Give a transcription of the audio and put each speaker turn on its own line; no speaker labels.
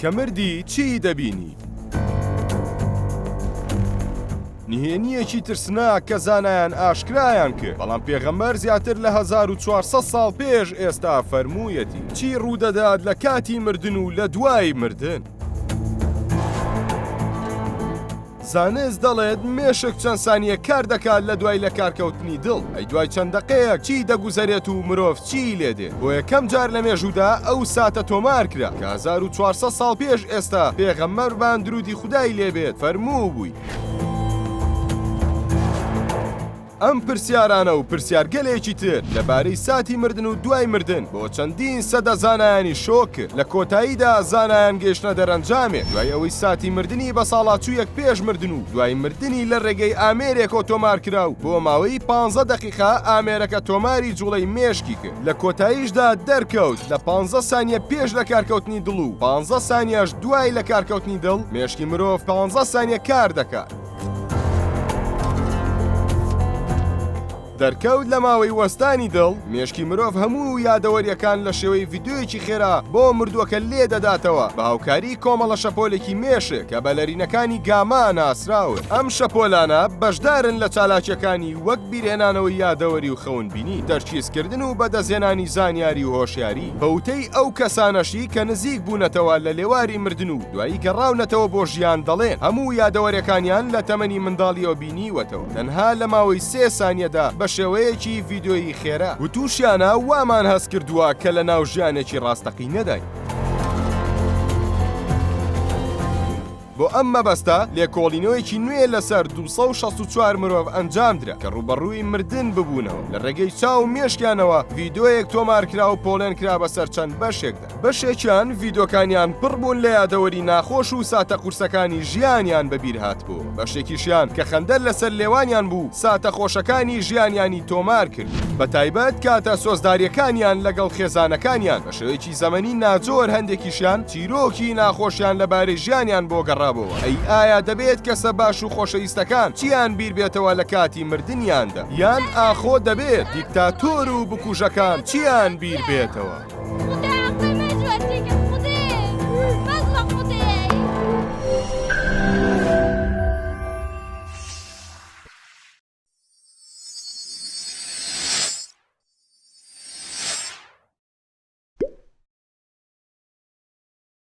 کە مردی چی دەبینی؟ نهێنیەکی ترسناک کە زانایان ئاشکرایان کرد، بەڵام پێغەمبەر زیاتر لە 1400 ساڵ پێش ئێستا فەرموویەتی چی ڕوودەدات لە کاتی مردن و لە دوای مردن. زانست دەڵێت مێشک چەند سانیە کار دەکات لە دوای لە کارکەوتنی دڵ، ئەی دوای چەند دەقەیەک چی دەگوزارێت و مرۆڤ چی لێدێت. بۆ یەکەم جار لە مێژوودا ئەو ساتە تۆمار کرا کە 1400 ساڵ پێش ئێستا پێغەمبەر بان درودی خودای لێبێت فەرموو بووی. ئەم پرسیارانە و پرسیارگەلێکی تر لەبارەی ساتی مردن و دوای مردن بۆ چەندین سەدە زانایانی شۆک کرد. لە کۆتاییدا زانایان گەیشتنە دەرەنجامێک دوای ئەوەی ساتی مردنی بە ساڵاچوویەک پێش مردن و دوای مردنی لە ڕێگەی ئامێرێکەوە تۆمار کرا و بۆ ماوەی 15 دقیقا ئامێرەکە تۆماری جوڵەی مێشکی کرد. لە کۆتاییشدا دەرکەوت لە 15 سانیە پێش لە کارکەوتنی دڵ و 15 سانیەش دوای لە کارکەوتنی دڵ مێشکی مرۆڤ 15 سانیە کار دەکات. دەرکەوت لە ماوەی وەستانی دڵ مێشکی مرۆڤ هەموو یادەوەریەکان لە شێوەی ڤیدیۆیەکی خێرا بۆ مردووەکە لێ دەداتەوە بە هاوکاری کۆمەڵە شەپۆلێکی مێشک کە بەلەرینەکانی گاما ناسراون. ئەم شەپۆلانە بەشدارن لە چالاکیەکانی وەک بیرهێنانەوەی یادەوەری و خەونبینی، دەرچیزکردن و بەدەستهێنانی زانیاری و هۆشیاری بەوتەی ئەو کەسانەشی کە نزیک بوونەتەوە لە لێواری مردن و دوایی گەڕاونەتەوە بۆ ژیان دەڵێن هەموو یادەوەریەکانیان لە تەمەنی منداڵیەوە بینیوەتەوە تەنها لە ماوەی 3 سانیەدا شێوەیەکی ڤیدیۆیی خێرا و تووشیانە وامان هەست کردووە کە لە ناو ژیانێکی ڕاستەقی نەداین. بۆ ئەم مەبەستە لێکۆڵینەوەیەکی نوێ لەسەر 264 مرۆڤ ئەنجامدرا کە ڕوبەڕووی مردن ببوونەوە لە ڕێگەی چاو مێشکیانەوە ڤیدیۆیەک تۆمارکرا و پۆڵێن کرا بەسەر چەند بەشێکدا. بەشێکیان ڤیدیۆکانیان پڕ بوون لە یادەوەری ناخۆش و ساتە قورسەکانی ژیانیان بەبیر هاتبوو، بەشێکیشیان کە خەندەر لەسەر لێوانیان بوو ساتە خۆشەکانی ژیانیانی تۆمار کرد، بە تایبەت کاتە سۆزداریەکانیان لەگەڵ خێزانەکانیان. بە شێوەیەکی زەمەنی ناجۆر هەندێکیشیان چیرۆکی ناخۆشیان لەبارەی ژیانیان بۆ گەڕا. ئەی ئایا دەبێت کەسە باش و خۆشەویستەکان چیان بیر بێتەوە لە کاتی مردنیاندا، یان ئاخۆ دەبێت دیکتاتۆر و بکوژەکان چیان بیر بێتەوە؟